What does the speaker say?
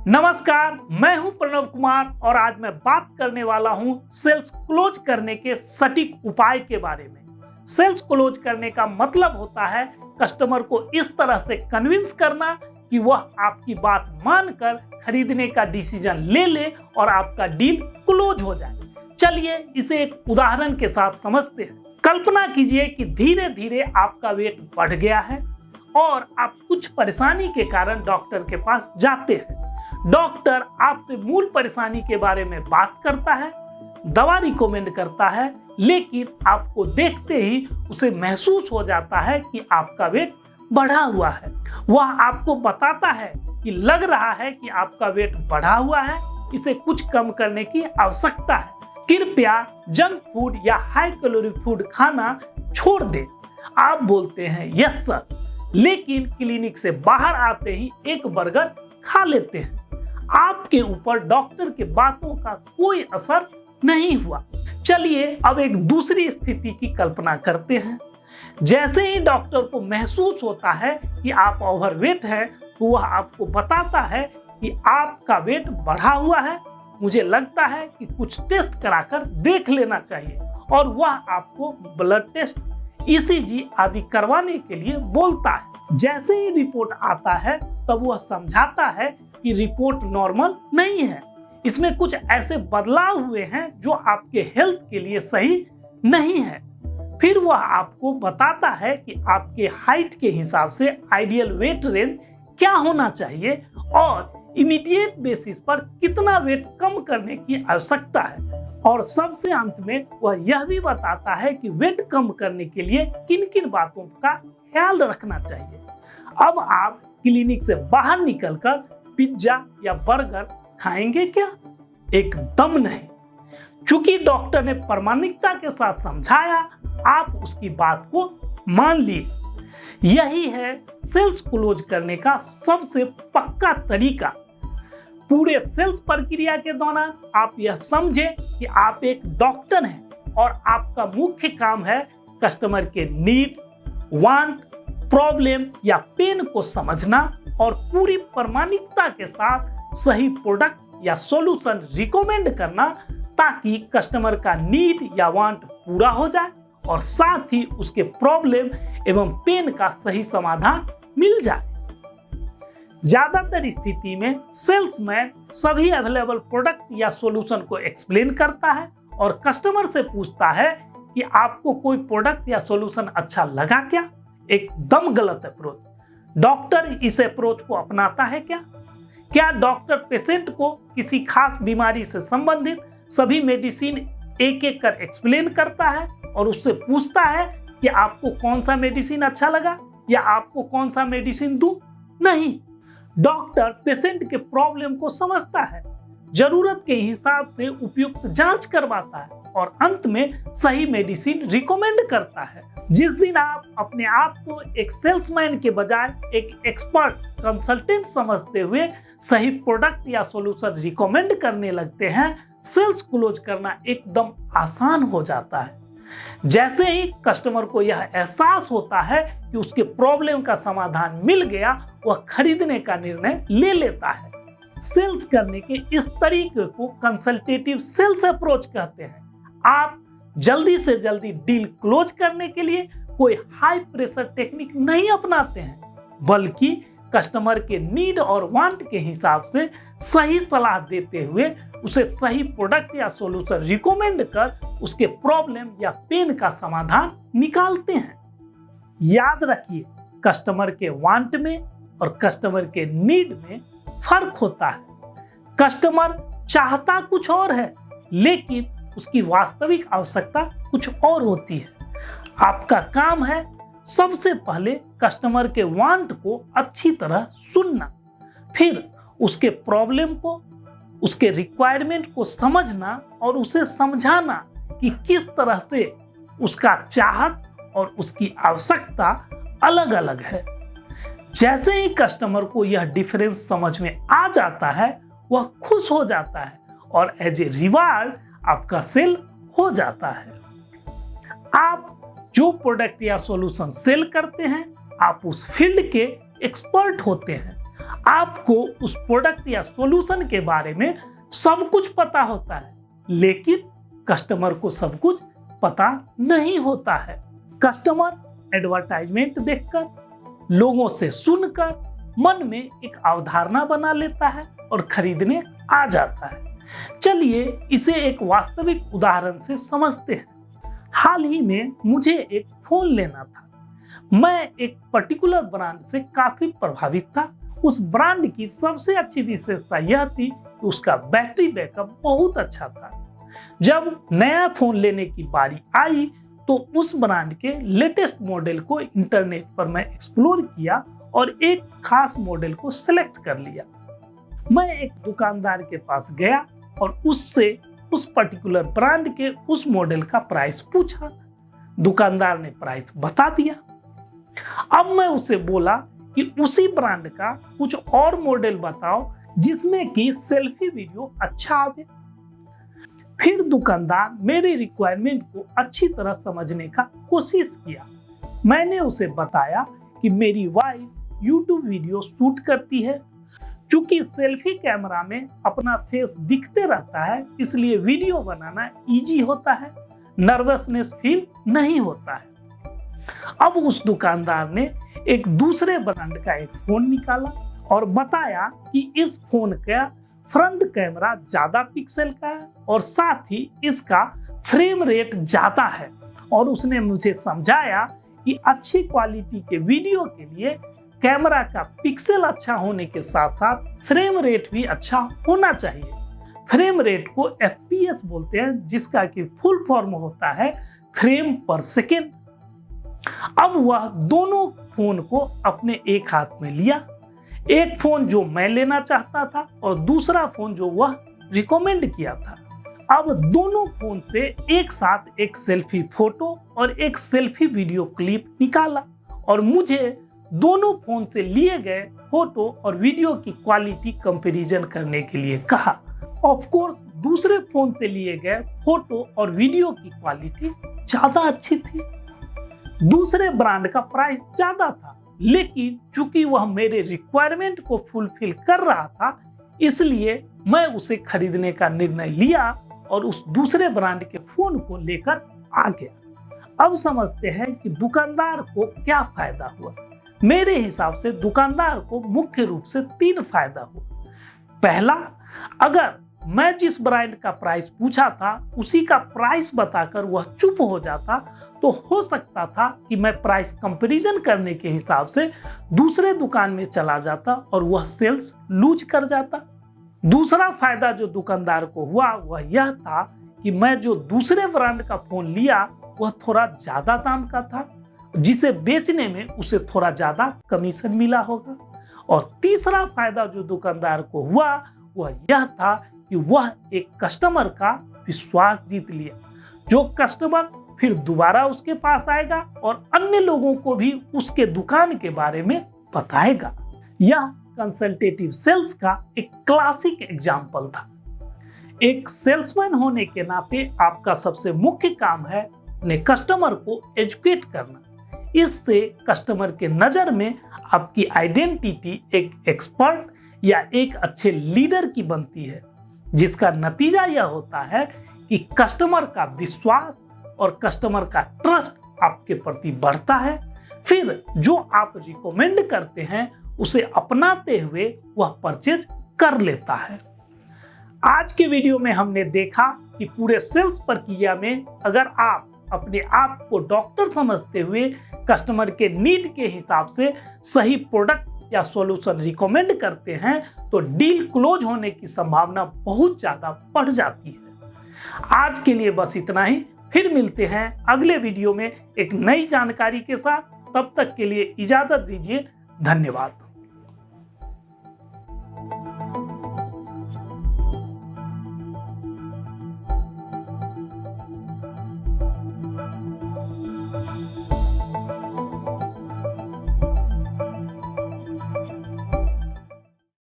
नमस्कार, मैं हूं प्रणव कुमार और आज मैं बात करने वाला हूं सेल्स क्लोज करने के सटीक उपाय के बारे में। सेल्स क्लोज करने का मतलब होता है कस्टमर को इस तरह से कन्विंस करना कि वह आपकी बात मानकर खरीदने का डिसीजन ले ले और आपका डील क्लोज हो जाए। चलिए इसे एक उदाहरण के साथ समझते हैं। कल्पना कीजिए कि धीरे धीरे आपका वेट बढ़ गया है और आप कुछ परेशानी के कारण डॉक्टर के पास जाते हैं। डॉक्टर आपसे मूल परेशानी के बारे में बात करता है, दवा रिकमेंड करता है, लेकिन आपको देखते ही उसे महसूस हो जाता है कि आपका वेट बढ़ा हुआ है। वह आपको बताता है कि लग रहा है कि आपका वेट बढ़ा हुआ है, इसे कुछ कम करने की आवश्यकता है। कृपया जंक फूड या हाई कैलोरी फूड खाना छोड़ दें। आप बोलते हैं यस सर, लेकिन क्लिनिक से बाहर आते ही एक बर्गर खा लेते हैं। आपके ऊपर डॉक्टर के बातों का कोई असर नहीं हुआ। चलिए अब एक दूसरी स्थिति की कल्पना करते हैं। जैसे ही डॉक्टर को महसूस होता है कि आप ओवरवेट हैं, तो वह आपको बताता है कि आपका वेट बढ़ा हुआ है, मुझे लगता है कि कुछ टेस्ट कराकर देख लेना चाहिए, और वह आपको ब्लड टेस्ट, ईसीजी आदि करवाने के लिए बोलता है। जैसे ही रिपोर्ट आता है तब वह समझाता है कि रिपोर्ट नॉर्मल नहीं है, इसमें कुछ ऐसे बदलाव हुए हैं जो आपके हेल्थ के लिए सही नहीं है। फिर वह आपको बताता है कि आपके हाइट के हिसाब से आइडियल वेट रेंज क्या होना चाहिए और इमीडिएट बेसिस पर कितना वेट कम करने की आवश्यकता है। और सबसे अंत में वह यह भी बताता है कि वेट कम करने के लिए किन किन बातों का ख्याल रखना चाहिए। अब आप क्लिनिक से बाहर निकलकर पिज्जा या बर्गर खाएंगे क्या? एकदम नहीं। चूंकि डॉक्टर ने प्रामाणिकता के साथ समझाया, आप उसकी बात को मान लिए। यही है सेल्स क्लोज करने का सबसे पक्का तरीका। पूरे सेल्स प्रक्रिया के दौरान आप यह समझें कि आप एक डॉक्टर हैं और आपका मुख्य काम है कस्टमर के नीड, वांट, प्रॉब्लम या पेन को समझना और पूरी प्रामाणिकता के साथ सही प्रोडक्ट या सॉल्यूशन रिकमेंड करना, ताकि कस्टमर का नीड या वांट पूरा हो जाए और साथ ही उसके प्रॉब्लम एवं पेन का सही समाधान मिल जाए। ज्यादातर स्थिति में सेल्समैन सभी अवेलेबल प्रोडक्ट या सॉल्यूशन को एक्सप्लेन करता है और कस्टमर से पूछता है कि आपको कोई प्रोडक्ट या सॉल्यूशन अच्छा लगा क्या? एकदम गलत अप्रोच। डॉक्टर इस अप्रोच को अपनाता है क्या? क्या डॉक्टर पेशेंट को किसी खास बीमारी से संबंधित सभी मेडिसिन एक एक कर एक्सप्लेन करता है और उससे पूछता है कि आपको कौन सा मेडिसिन अच्छा लगा या आपको कौन सा मेडिसिन दूं? नहीं। डॉक्टर पेशेंट के प्रॉब्लम को समझता है, जरूरत के हिसाब से उपयुक्त जांच करवाता है और अंत में सही मेडिसिन रिकमेंड करता है। जिस दिन आप अपने आप को एक सेल्समैन के बजाय एक एक्सपर्ट कंसल्टेंट समझते हुए सही प्रोडक्ट या सॉल्यूशन रिकमेंड करने लगते हैं, सेल्स क्लोज करना एकदम आसान हो जाता है। जैसे ही कस्टमर को यह एहसास होता है कि उसके प्रॉब्लम का समाधान मिल गया, वह खरीदने का निर्णय ले लेता है। सेल्स करने के इस तरीके को कंसल्टेटिव सेल्स अप्रोच कहते हैं। आप जल्दी से जल्दी डील क्लोज करने के लिए कोई हाई प्रेशर टेक्निक नहीं अपनाते हैं, बल्कि कस्टमर के नीड और वांट के हिसाब से सही सलाह देते हुए उसे सही प्रोडक्ट या सॉल्यूशन रिकमेंड कर उसके प्रॉब्लम या पेन का समाधान निकालते हैं। याद रखिए, कस्टमर के वांट में और कस्टमर के नीड में फर्क होता है। कस्टमर चाहता कुछ और है, लेकिन उसकी वास्तविक आवश्यकता कुछ और होती है। आपका काम है सबसे पहले कस्टमर के वांट को अच्छी तरह सुनना, फिर उसके प्रॉब्लम को, उसके रिक्वायरमेंट को समझना और उसे समझाना कि किस तरह से उसका चाहत और उसकी आवश्यकता अलग अलग है। जैसे ही कस्टमर को यह डिफरेंस समझ में आ जाता है, वह खुश हो जाता है और एज ए रिवार्ड आपका सेल हो जाता है। आप जो प्रोडक्ट या सॉल्यूशन सेल करते हैं, आप उस फील्ड के एक्सपर्ट होते हैं। आपको उस प्रोडक्ट या सॉल्यूशन के बारे में सब कुछ पता होता है, लेकिन कस्टमर को सब कुछ पता नहीं होता है। कस्टमर एडवर्टाइजमेंट देखकर, लोगों से सुनकर मन में एक अवधारणा बना लेता है और खरीदने आ जाता है। चलिए इसे एक वास्तविक उदाहरण से समझते हैं। हाल ही में मुझे एक फोन लेना था। मैं एक पर्टिकुलर ब्रांड से काफी प्रभावित था। उस ब्रांड की सबसे अच्छी विशेषता यह थी कि उसका बैटरी बैकअप बहुत अच्छा था। जब नया फोन लेने की बारी आई तो उस ब्रांड के लेटेस्ट मॉडल को इंटरनेट पर मैं एक्सप्लोर किया और एक खास मॉडल को सिलेक्ट कर लिया। मैं एक दुकानदार के पास गया और उससे उस पर्टिकुलर ब्रांड के उस मॉडल का प्राइस पूछा। दुकानदार ने प्राइस बता दिया। अब मैं उसे बोला कि उसी ब्रांड का कुछ और मॉडल बताओ जिसमें कि सेल्फी वीडियो अच्छा आवे। फिर दुकानदार मेरे रिक्वायरमेंट को अच्छी तरह समझने का कोशिश किया। मैंने उसे बताया कि मेरी वाइफ यूट्यूब वीडियो शूट करती है। चूंकि सेल्फी कैमरा में अपना फेस दिखते रहता है, इसलिए वीडियो बनाना इजी होता है, नर्वसनेस फील नहीं होता है। अब उस दुकानदार ने एक दूसरे ब्रांड का एक फोन निकाला और बताया कि इस फोन का फ्रंट कैमरा ज्यादा पिक्सल का है और साथ ही इसका फ्रेम रेट ज्यादा है। और उसने मुझे समझाया कि अच्छी क्वालिटी के वीडियो के लिए कैमरा का पिक्सल अच्छा होने के साथ साथ फ्रेम रेट भी अच्छा होना चाहिए। फ्रेम रेट को FPS बोलते हैं, जिसका कि फुल फॉर्म होता है फ्रेम पर सेकेंड। अब वह दोनों फोन को अपने एक हाथ में लिया, एक फोन जो मैं लेना चाहता था और दूसरा फोन जो वह रिकमेंड किया था। अब दोनों फोन से एक साथ एक सेल्फी फोटो और एक सेल्फी वीडियो क्लिप निकाला और मुझे दोनों फोन से लिए गए फोटो और वीडियो की क्वालिटी कंपैरिजन करने के लिए कहा। ऑफ कोर्स दूसरे फोन से लिए गए फोटो और वीडियो की क्वालिटी ज्यादा अच्छी थी। दूसरे ब्रांड का प्राइस ज्यादा था, लेकिन चूंकि वह मेरे रिक्वायरमेंट को फुलफिल कर रहा था, इसलिए मैं उसे खरीदने का निर्णय लिया और उस दूसरे ब्रांड के फोन को लेकर आ गया। अब समझते हैं कि दुकानदार को क्या फायदा हुआ। मेरे हिसाब से दुकानदार को मुख्य रूप से 3 फायदा हुआ। पहला, अगर मैं जिस ब्रांड का प्राइस पूछा था उसी का प्राइस बताकर वह चुप हो जाता तो हो सकता था कि मैं प्राइस कंपैरिजन करने के हिसाब से दूसरे दुकान में चला जाता और वह सेल्स लूज कर जाता। दूसरा फायदा जो दुकानदार को हुआ वह यह था कि मैं जो दूसरे ब्रांड का फोन लिया वह थोड़ा ज्यादा दाम का था, जिसे बेचने में उसे थोड़ा ज्यादा कमीशन मिला होगा। और तीसरा फायदा जो दुकानदार को हुआ वह यह था कि वह एक कस्टमर का विश्वास जीत लिया, जो कस्टमर फिर दोबारा उसके पास आएगा और अन्य लोगों को भी उसके दुकान के बारे में बताएगा। यह कंसल्टेटिव सेल्स का एक क्लासिक एग्जाम्पल था। एक सेल्समैन होने के नाते आपका सबसे मुख्य काम है अपने कस्टमर को एजुकेट करना। इससे कस्टमर के नजर में आपकी आइडेंटिटी एक एक्सपर्ट या एक अच्छे लीडर की बनती है, जिसका नतीजा यह होता है कि कस्टमर का विश्वास और कस्टमर का ट्रस्ट आपके प्रति बढ़ता है। फिर जो आप रिकमेंड करते हैं उसे अपनाते हुए वह परचेज कर लेता है। आज के वीडियो में हमने देखा कि पूरे सेल्स प्रक्रिया में अगर आप अपने आप को डॉक्टर समझते हुए कस्टमर के नीड के हिसाब से सही प्रोडक्ट या सॉल्यूशन रिकमेंड करते हैं तो डील क्लोज होने की संभावना बहुत ज्यादा बढ़ जाती है। आज के लिए बस इतना ही। फिर मिलते हैं अगले वीडियो में एक नई जानकारी के साथ। तब तक के लिए इजाजत दीजिए। धन्यवाद।